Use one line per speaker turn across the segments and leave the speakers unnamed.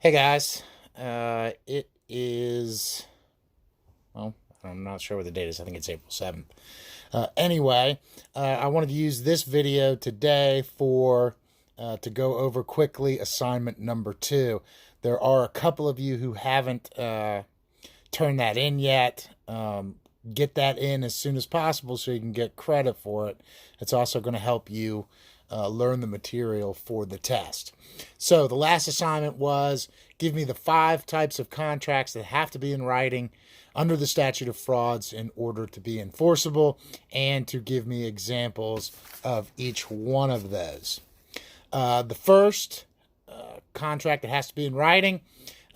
Hey guys, it is, well, I'm not sure what the date is. I think it's April 7th. Anyway, I wanted to use this video today to go over quickly assignment number 2. There are a couple of you who haven't turned that in yet. Get that in as soon as possible so you can get credit for it. It's also going to help you learn the material for the test. So the last assignment was give me the 5 types of contracts that have to be in writing under the statute of frauds in order to be enforceable, and to give me examples of each one of those. The first contract that has to be in writing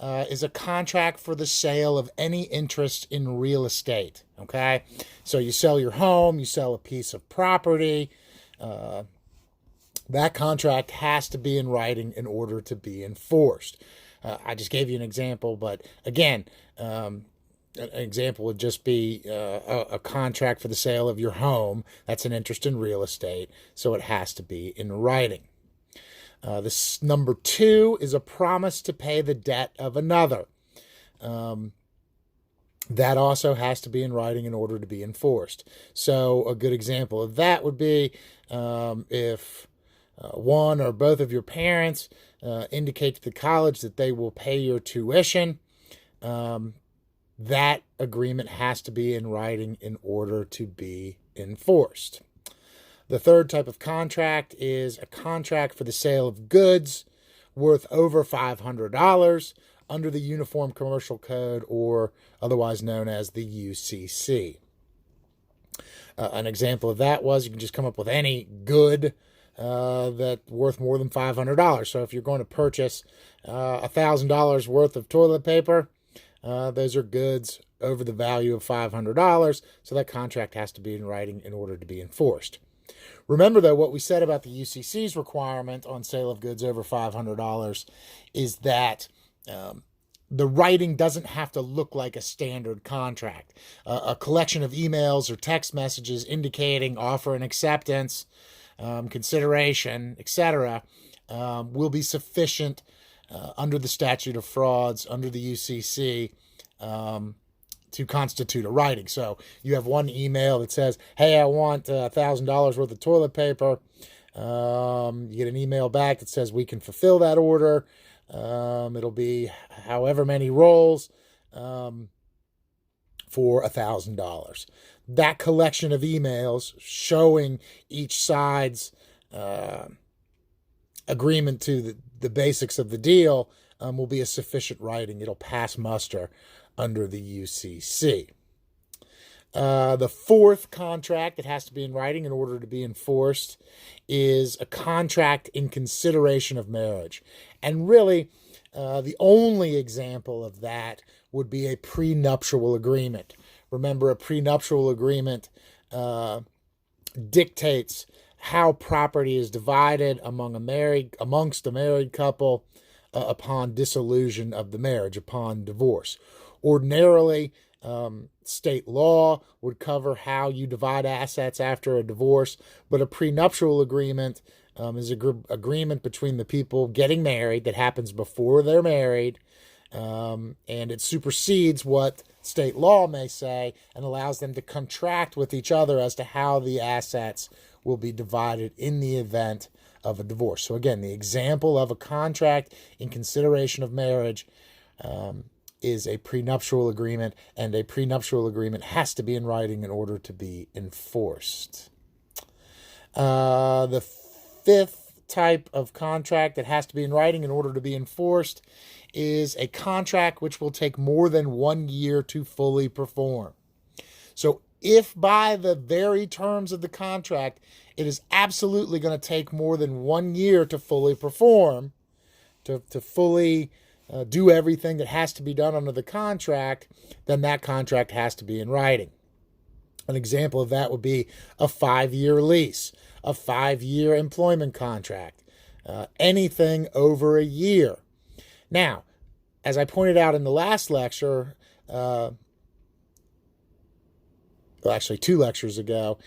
is a contract for the sale of any interest in real estate. Okay, so you sell your home, you sell a piece of property. That contract has to be in writing in order to be enforced. I just gave you an example, but again, an example would just be a contract for the sale of your home. That's an interest in real estate, so it has to be in writing. This number 2 is a promise to pay the debt of another. That also has to be in writing in order to be enforced. So a good example of that would be if one or both of your parents indicate to the college that they will pay your tuition. That agreement has to be in writing in order to be enforced. The third type of contract is a contract for the sale of goods worth over $500 under the Uniform Commercial Code, or otherwise known as the UCC. An example of that was you can just come up with any good that's worth more than $500. So if you're going to purchase $1,000 worth of toilet paper, those are goods over the value of $500. So that contract has to be in writing in order to be enforced. Remember, though, what we said about the UCC's requirement on sale of goods over $500 is that the writing doesn't have to look like a standard contract. A collection of emails or text messages indicating offer and acceptance, consideration, etc., will be sufficient under the statute of frauds, under the UCC, to constitute a writing. So you have one email that says, hey, I want $1,000 worth of toilet paper. You get an email back that says we can fulfill that order. It'll be however many rolls for $1,000. That collection of emails showing each side's agreement to the basics of the deal will be a sufficient writing. It'll pass muster under the UCC. The fourth contract that has to be in writing in order to be enforced is a contract in consideration of marriage. And really, the only example of that would be a prenuptial agreement. Remember, a prenuptial agreement dictates how property is divided amongst a married couple upon dissolution of the marriage, upon divorce. Ordinarily, state law would cover how you divide assets after a divorce, but a prenuptial agreement is an agreement between the people getting married that happens before they're married, and it supersedes what state law may say and allows them to contract with each other as to how the assets will be divided in the event of a divorce. So again, the example of a contract in consideration of marriage is a prenuptial agreement, and a prenuptial agreement has to be in writing in order to be enforced. The fifth type of contract that has to be in writing in order to be enforced is a contract which will take more than 1 year to fully perform. So if by the very terms of the contract, it is absolutely going to take more than 1 year to fully perform, to fully do everything that has to be done under the contract, then that contract has to be in writing. An example of that would be a 5-year lease, a 5-year employment contract, anything over a year. Now, as I pointed out in the last lecture, well, actually 2 lectures ago,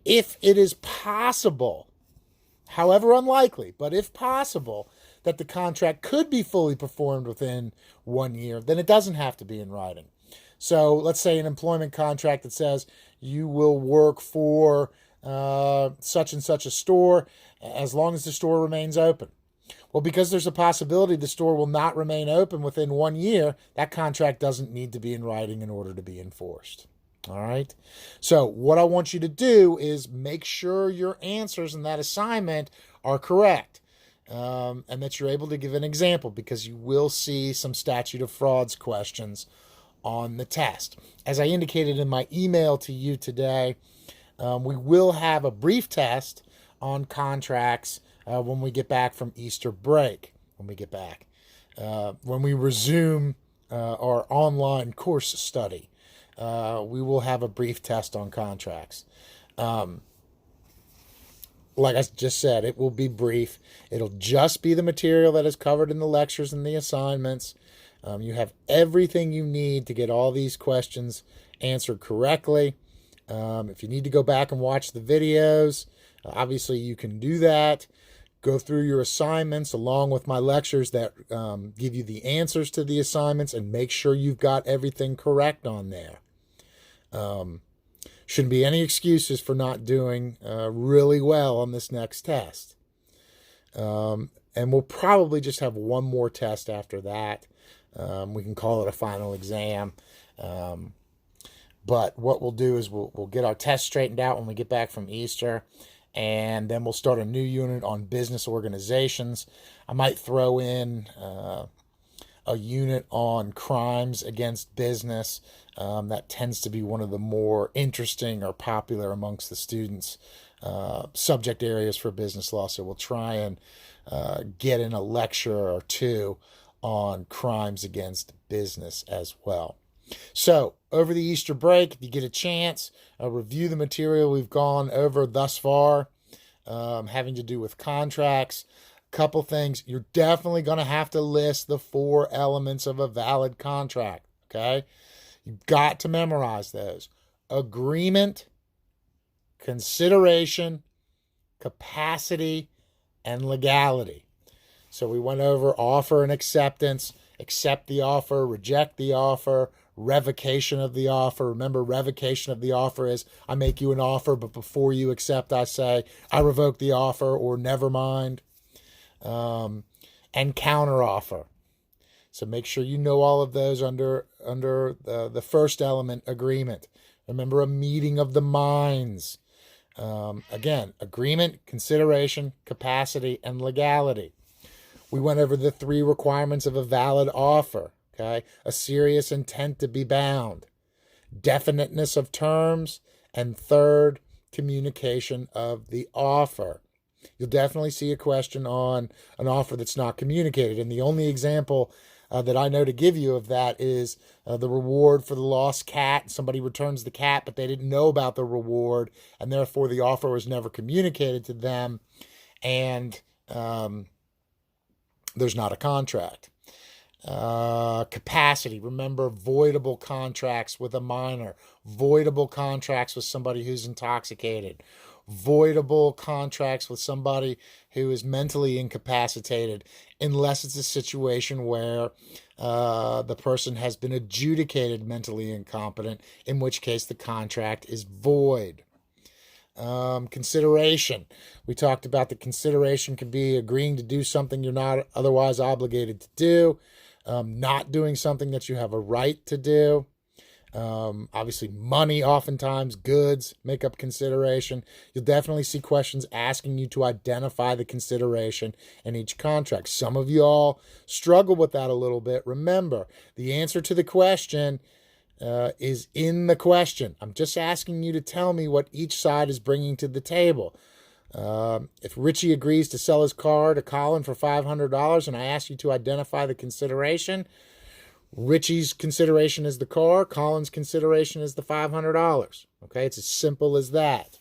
if it is possible, however unlikely, but if possible, that the contract could be fully performed within 1 year, then it doesn't have to be in writing. So let's say an employment contract that says you will work for such and such a store as long as the store remains open. Well, because there's a possibility the store will not remain open within 1 year, that contract doesn't need to be in writing in order to be enforced. All right. So what I want you to do is make sure your answers in that assignment are correct, and that you're able to give an example, because you will see some statute of frauds questions on the test. As I indicated in my email to you today, we will have a brief test on contracts when we get back from Easter break, when we resume our online course study. We will have a brief test on contracts. Like I just said, it will be brief. It'll just be the material that is covered in the lectures and the assignments. You have everything you need to get all these questions answered correctly. If you need to go back and watch the videos, obviously you can do that. Go through your assignments along with my lectures that give you the answers to the assignments, and make sure you've got everything correct on there. Shouldn't be any excuses for not doing really well on this next test. And we'll probably just have one more test after that. We can call it a final exam. But what we'll do is we'll get our test straightened out when we get back from Easter, and then we'll start a new unit on business organizations. I might throw in a unit on crimes against business. That tends to be one of the more interesting or popular amongst the students' subject areas for business law. So we'll try and get in a lecture or two on crimes against business as well. So over the Easter break, if you get a chance, review the material we've gone over thus far, having to do with contracts. Couple things. You're definitely going to have to list the 4 elements of a valid contract. Okay. You've got to memorize those: agreement, consideration, capacity, and legality. So we went over offer and acceptance, accept the offer, reject the offer, revocation of the offer. Remember, revocation of the offer is I make you an offer, but before you accept, I say I revoke the offer, or never mind. And counteroffer. So make sure you know all of those under the first element, agreement. Remember, a meeting of the minds. Again, agreement, consideration, capacity, and legality. We went over the 3 requirements of a valid offer. Okay, a serious intent to be bound, definiteness of terms, and third, communication of the offer. You'll definitely see a question on an offer that's not communicated. And the only example that I know to give you of that is the reward for the lost cat. Somebody returns the cat, but they didn't know about the reward, and therefore the offer was never communicated to them, and there's not a contract. Capacity. Remember, voidable contracts with a minor, voidable contracts with somebody who's intoxicated, voidable contracts with somebody who is mentally incapacitated, unless it's a situation where the person has been adjudicated mentally incompetent, in which case the contract is void. Consideration. We talked about the consideration can be agreeing to do something you're not otherwise obligated to do, not doing something that you have a right to do. Obviously, money, oftentimes goods, make up consideration. You'll definitely see questions asking you to identify the consideration in each contract. Some of you all struggle with that a little bit. Remember, the answer to the question is in the question. I'm just asking you to tell me what each side is bringing to the table. If Richie agrees to sell his car to Colin for $500 and I ask you to identify the consideration, Richie's consideration is the car, Colin's consideration is the $500. Okay, it's as simple as that.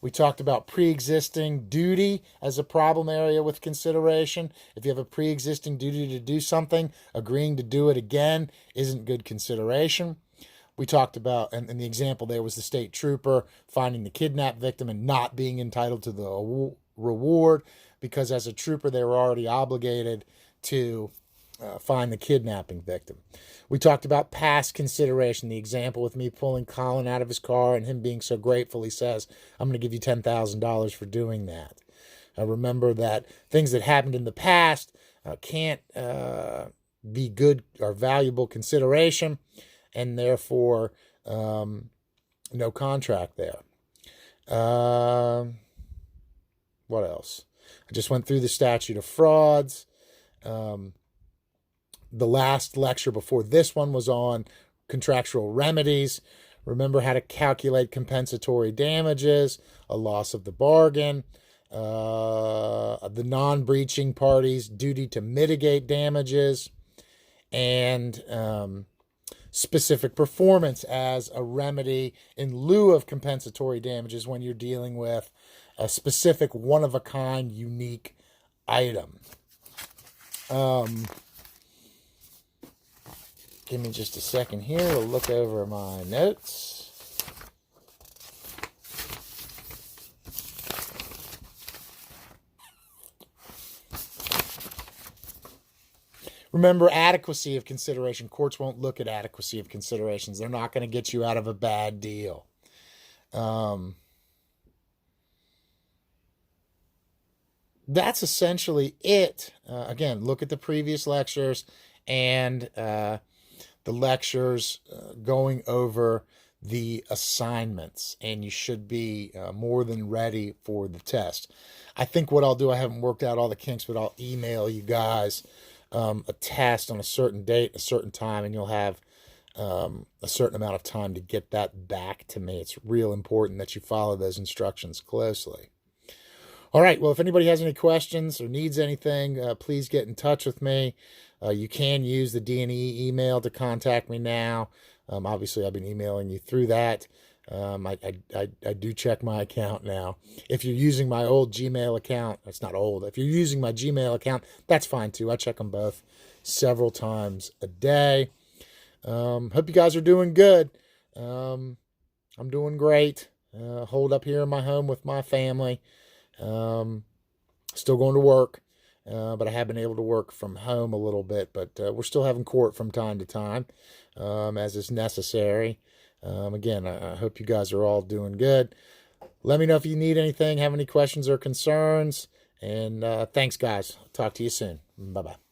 We talked about pre-existing duty as a problem area with consideration. If you have a pre-existing duty to do something, agreeing to do it again isn't good consideration. We talked about, and the example there was the state trooper finding the kidnap victim and not being entitled to the reward. because as a trooper, they were already obligated to find the kidnapping victim. We talked about past consideration, the example with me pulling Colin out of his car and him being so grateful. He says, I'm going to give you $10,000 for doing that. Remember that things that happened in the past can't be good or valuable consideration, and therefore no contract there. What else? I just went through the statute of frauds. The last lecture before this one was on contractual remedies. Remember how to calculate compensatory damages, a loss of the bargain, the non-breaching party's duty to mitigate damages, and specific performance as a remedy in lieu of compensatory damages when you're dealing with a specific one-of-a-kind, unique item. Give me just a second here. We'll look over my notes. Remember, adequacy of consideration. Courts won't look at adequacy of considerations. They're not going to get you out of a bad deal. That's essentially it. Again, look at the previous lectures and the lectures going over the assignments, and you should be more than ready for the test. I think what I'll do, I haven't worked out all the kinks, but I'll email you guys a test on a certain date, a certain time, and you'll have a certain amount of time to get that back to me. It's real important that you follow those instructions closely. All right, well, if anybody has any questions or needs anything, please get in touch with me. You can use the D&E email to contact me now. Obviously, I've been emailing you through that. I do check my account now. If you're using my old Gmail account, it's not old. If you're using my Gmail account, that's fine too. I check them both several times a day. Hope you guys are doing good. I'm doing great. Holed up here in my home with my family. Still going to work. But I have been able to work from home a little bit, but we're still having court from time to time, as is necessary. Again, I hope you guys are all doing good. Let me know if you need anything, have any questions or concerns, and thanks, guys. Talk to you soon. Bye-bye.